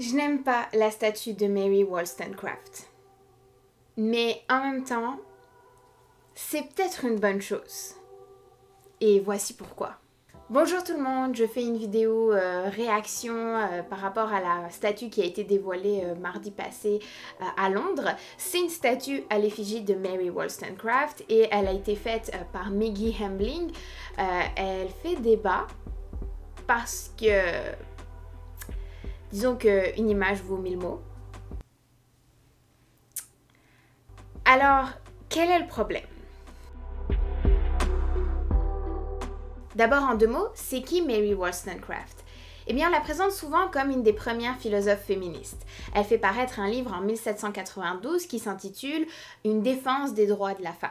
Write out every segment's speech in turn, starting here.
Je n'aime pas la statue de Mary Wollstonecraft. Mais en même temps, c'est peut-être une bonne chose. Et voici pourquoi. Bonjour tout le monde, je fais une vidéo réaction par rapport à la statue qui a été dévoilée mardi passé à Londres. C'est une statue à l'effigie de Mary Wollstonecraft et elle a été faite par Maggie Hambling. Elle fait débat parce que, disons qu'une image vaut 1000 mots. Alors, quel est le problème? D'abord en deux mots, c'est qui Mary Wollstonecraft? Eh bien, on la présente souvent comme une des premières philosophes féministes. Elle fait paraître un livre en 1792 qui s'intitule « Une défense des droits de la femme ».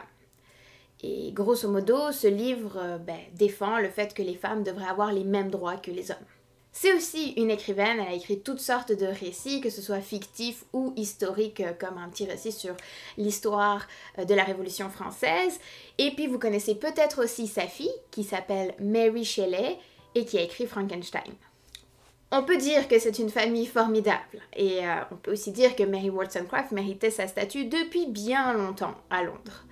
Et grosso modo, ce livre défend le fait que les femmes devraient avoir les mêmes droits que les hommes. C'est aussi une écrivaine, elle a écrit toutes sortes de récits, que ce soit fictifs ou historiques, comme un petit récit sur l'histoire de la Révolution française. Et puis vous connaissez peut-être aussi sa fille, qui s'appelle Mary Shelley, et qui a écrit Frankenstein. On peut dire que c'est une famille formidable, et on peut aussi dire que Mary Wollstonecraft méritait sa statue depuis bien longtemps à Londres.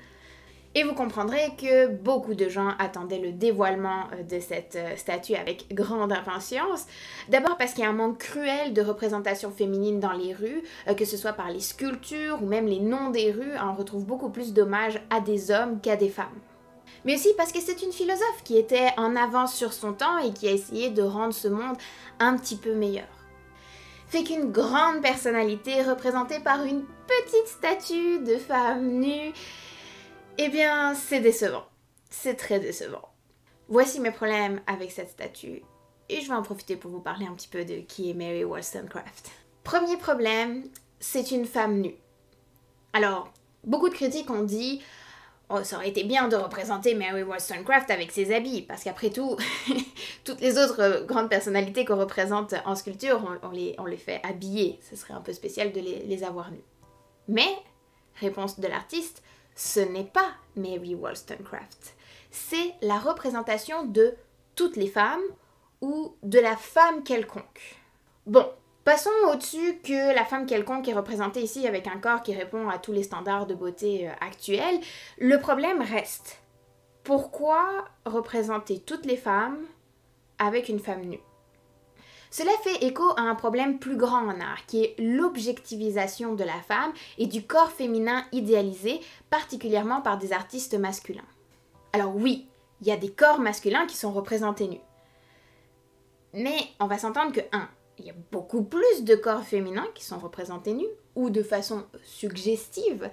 Et vous comprendrez que beaucoup de gens attendaient le dévoilement de cette statue avec grande impatience. D'abord parce qu'il y a un manque cruel de représentation féminine dans les rues, que ce soit par les sculptures ou même les noms des rues, on retrouve beaucoup plus d'hommages à des hommes qu'à des femmes. Mais aussi parce que c'est une philosophe qui était en avance sur son temps et qui a essayé de rendre ce monde un petit peu meilleur. Fait qu'une grande personnalité représentée par une petite statue de femme nue, eh bien, c'est décevant. C'est très décevant. Voici mes problèmes avec cette statue, et je vais en profiter pour vous parler un petit peu de qui est Mary Wollstonecraft. Premier problème, c'est une femme nue. Alors, beaucoup de critiques ont dit « Oh, ça aurait été bien de représenter Mary Wollstonecraft avec ses habits, parce qu'après tout, toutes les autres grandes personnalités qu'on représente en sculpture, on les fait habiller. Ce serait un peu spécial de les avoir nues. » Mais, réponse de l'artiste, ce n'est pas Mary Wollstonecraft. C'est la représentation de toutes les femmes ou de la femme quelconque. Bon, passons au-dessus que la femme quelconque est représentée ici avec un corps qui répond à tous les standards de beauté actuels. Le problème reste. Pourquoi représenter toutes les femmes avec une femme nue? Cela fait écho à un problème plus grand en art, qui est l'objectivisation de la femme et du corps féminin idéalisé, particulièrement par des artistes masculins. Alors oui, il y a des corps masculins qui sont représentés nus. Mais on va s'entendre que, il y a beaucoup plus de corps féminins qui sont représentés nus, ou de façon suggestive.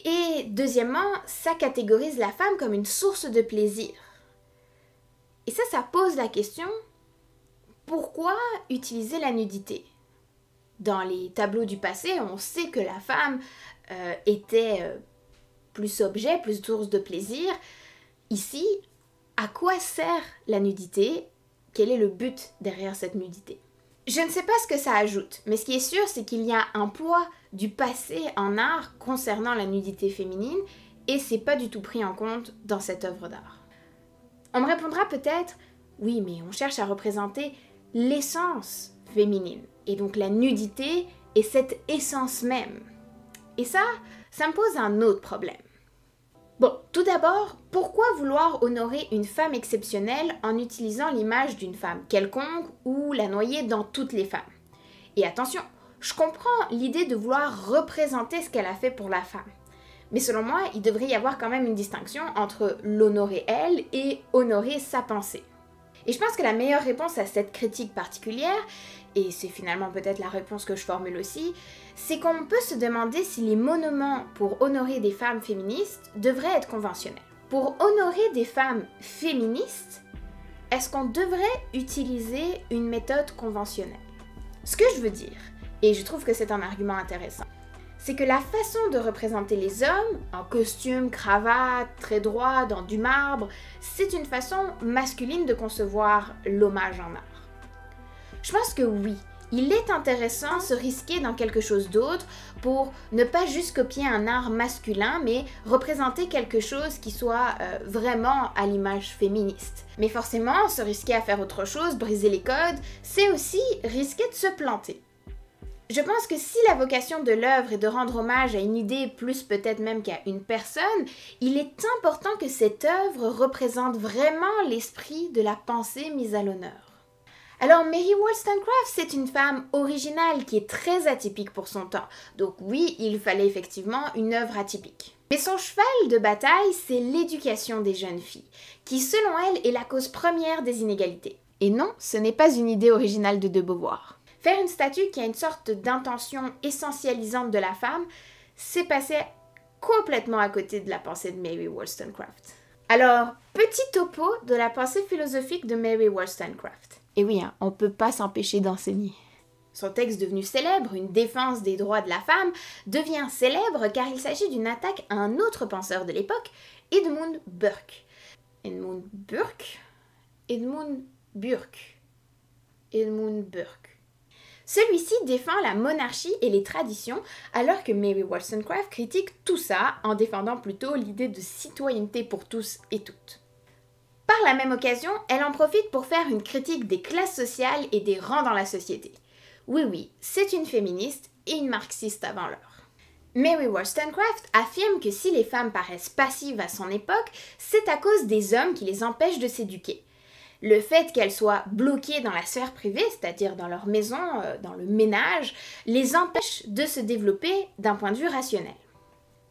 Et deuxièmement, ça catégorise la femme comme une source de plaisir. Et ça pose la question... Pourquoi utiliser la nudité? Dans les tableaux du passé, on sait que la femme était plus objet, plus source de plaisir. Ici, à quoi sert la nudité? Quel est le but derrière cette nudité? Je ne sais pas ce que ça ajoute, mais ce qui est sûr, c'est qu'il y a un poids du passé en art concernant la nudité féminine, et c'est pas du tout pris en compte dans cette œuvre d'art. On me répondra peut-être, oui, mais on cherche à représenter l'essence féminine, et donc la nudité est cette essence même. Et ça me pose un autre problème. Bon, tout d'abord, pourquoi vouloir honorer une femme exceptionnelle en utilisant l'image d'une femme quelconque ou la noyer dans toutes les femmes? Et attention, je comprends l'idée de vouloir représenter ce qu'elle a fait pour la femme. Mais selon moi, il devrait y avoir quand même une distinction entre l'honorer elle et honorer sa pensée. Et je pense que la meilleure réponse à cette critique particulière, et c'est finalement peut-être la réponse que je formule aussi, c'est qu'on peut se demander si les monuments pour honorer des femmes féministes devraient être conventionnels. Pour honorer des femmes féministes, est-ce qu'on devrait utiliser une méthode conventionnelle? Ce que je veux dire, et je trouve que c'est un argument intéressant, c'est que la façon de représenter les hommes, en costume, cravate, très droit, dans du marbre, c'est une façon masculine de concevoir l'hommage en art. Je pense que oui, il est intéressant de se risquer dans quelque chose d'autre pour ne pas juste copier un art masculin, mais représenter quelque chose qui soit vraiment à l'image féministe. Mais forcément, se risquer à faire autre chose, briser les codes, c'est aussi risquer de se planter. Je pense que si la vocation de l'œuvre est de rendre hommage à une idée, plus peut-être même qu'à une personne, il est important que cette œuvre représente vraiment l'esprit de la pensée mise à l'honneur. Alors Mary Wollstonecraft, c'est une femme originale qui est très atypique pour son temps, donc oui, il fallait effectivement une œuvre atypique. Mais son cheval de bataille, c'est l'éducation des jeunes filles, qui selon elle est la cause première des inégalités. Et non, ce n'est pas une idée originale de Beauvoir. Faire une statue qui a une sorte d'intention essentialisante de la femme, c'est passer complètement à côté de la pensée de Mary Wollstonecraft. Alors, petit topo de la pensée philosophique de Mary Wollstonecraft. Et oui, on ne peut pas s'empêcher d'enseigner. Son texte devenu célèbre, Une défense des droits de la femme, devient célèbre car il s'agit d'une attaque à un autre penseur de l'époque, Edmund Burke. Edmund Burke. Celui-ci défend la monarchie et les traditions, alors que Mary Wollstonecraft critique tout ça en défendant plutôt l'idée de citoyenneté pour tous et toutes. Par la même occasion, elle en profite pour faire une critique des classes sociales et des rangs dans la société. Oui, c'est une féministe et une marxiste avant l'heure. Mary Wollstonecraft affirme que si les femmes paraissent passives à son époque, c'est à cause des hommes qui les empêchent de s'éduquer. Le fait qu'elles soient bloquées dans la sphère privée, c'est-à-dire dans leur maison, dans le ménage, les empêche de se développer d'un point de vue rationnel.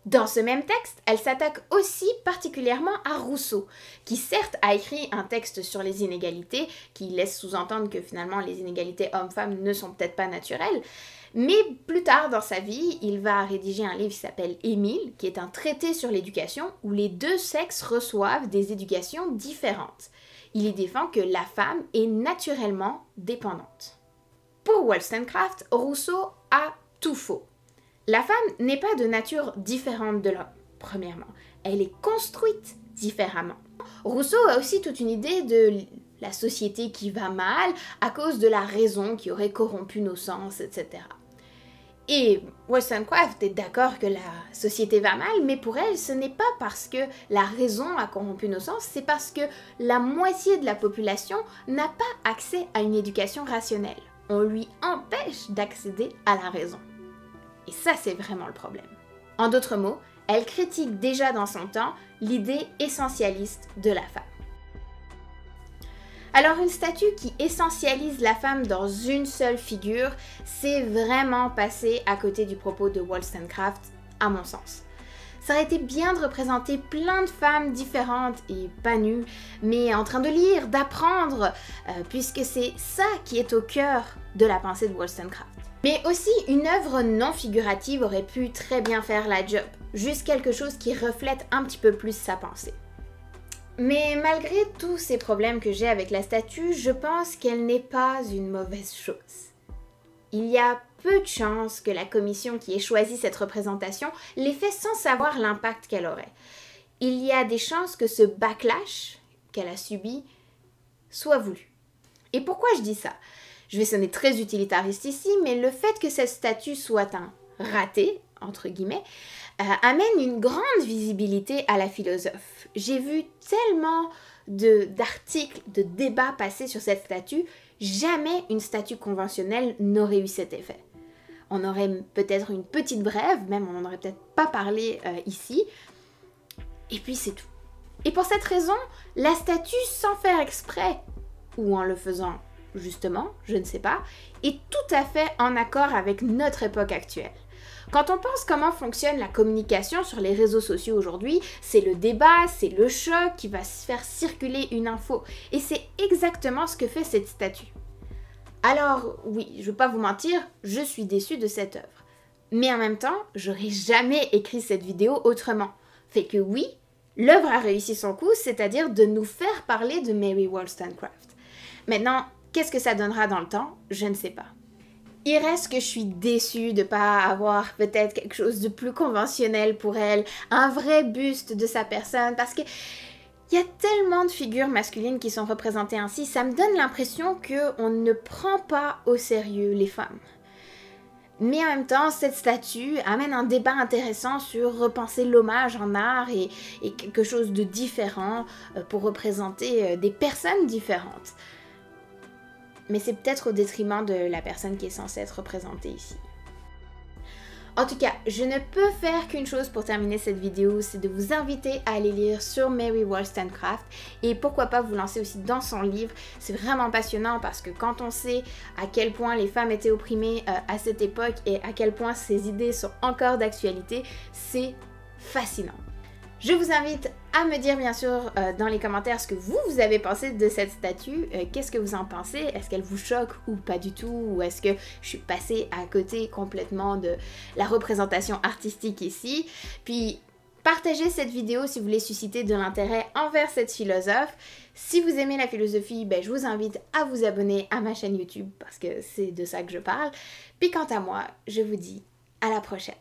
Dans ce même texte, elle s'attaque aussi particulièrement à Rousseau, qui certes a écrit un texte sur les inégalités, qui laisse sous-entendre que finalement les inégalités hommes-femmes ne sont peut-être pas naturelles, mais plus tard dans sa vie, il va rédiger un livre qui s'appelle Émile, qui est un traité sur l'éducation où les deux sexes reçoivent des éducations différentes. Il y défend que la femme est naturellement dépendante. Pour Wollstonecraft, Rousseau a tout faux. La femme n'est pas de nature différente de l'homme, premièrement. Elle est construite différemment. Rousseau a aussi toute une idée de la société qui va mal à cause de la raison qui aurait corrompu nos sens, etc. Et Wollstonecraft est d'accord que la société va mal, mais pour elle, ce n'est pas parce que la raison a corrompu nos sens, c'est parce que la moitié de la population n'a pas accès à une éducation rationnelle. On lui empêche d'accéder à la raison. Et ça, c'est vraiment le problème. En d'autres mots, elle critique déjà dans son temps l'idée essentialiste de la femme. Alors une statue qui essentialise la femme dans une seule figure, c'est vraiment passer à côté du propos de Wollstonecraft, à mon sens. Ça aurait été bien de représenter plein de femmes différentes et pas nues, mais en train de lire, d'apprendre, puisque c'est ça qui est au cœur de la pensée de Wollstonecraft. Mais aussi, une œuvre non figurative aurait pu très bien faire la job, juste quelque chose qui reflète un petit peu plus sa pensée. Mais malgré tous ces problèmes que j'ai avec la statue, je pense qu'elle n'est pas une mauvaise chose. Il y a peu de chances que la commission qui ait choisi cette représentation l'ait fait sans savoir l'impact qu'elle aurait. Il y a des chances que ce backlash qu'elle a subi soit voulu. Et pourquoi je dis ça? Je vais sonner très utilitariste ici, mais le fait que cette statue soit un raté, entre guillemets, amène une grande visibilité à la philosophe. J'ai vu tellement d'articles, de débats passer sur cette statue, jamais une statue conventionnelle n'aurait eu cet effet. On aurait peut-être une petite brève, même on n'en aurait peut-être pas parlé ici, et puis c'est tout. Et pour cette raison, la statue, sans faire exprès, ou en le faisant justement, je ne sais pas, est tout à fait en accord avec notre époque actuelle. Quand on pense comment fonctionne la communication sur les réseaux sociaux aujourd'hui, c'est le débat, c'est le choc qui va faire circuler une info. Et c'est exactement ce que fait cette statue. Alors oui, je ne veux pas vous mentir, je suis déçue de cette œuvre. Mais en même temps, j'aurais jamais écrit cette vidéo autrement. Fait que oui, l'œuvre a réussi son coup, c'est-à-dire de nous faire parler de Mary Wollstonecraft. Maintenant, qu'est-ce que ça donnera dans le temps? Je ne sais pas. Il reste que je suis déçue de ne pas avoir peut-être quelque chose de plus conventionnel pour elle, un vrai buste de sa personne, parce que il y a tellement de figures masculines qui sont représentées ainsi, ça me donne l'impression qu'on ne prend pas au sérieux les femmes. Mais en même temps, cette statue amène un débat intéressant sur repenser l'hommage en art et quelque chose de différent pour représenter des personnes différentes. mais c'est peut-être au détriment de la personne qui est censée être représentée ici. En tout cas, je ne peux faire qu'une chose pour terminer cette vidéo, c'est de vous inviter à aller lire sur Mary Wollstonecraft et pourquoi pas vous lancer aussi dans son livre. C'est vraiment passionnant parce que quand on sait à quel point les femmes étaient opprimées à cette époque et à quel point ces idées sont encore d'actualité, c'est fascinant. Je vous invite à me dire bien sûr dans les commentaires ce que vous avez pensé de cette statue. Qu'est-ce que vous en pensez? Est-ce qu'elle vous choque ou pas du tout? Ou est-ce que je suis passée à côté complètement de la représentation artistique ici? Puis partagez cette vidéo si vous voulez susciter de l'intérêt envers cette philosophe. Si vous aimez la philosophie, je vous invite à vous abonner à ma chaîne YouTube parce que c'est de ça que je parle. Puis quant à moi, je vous dis à la prochaine.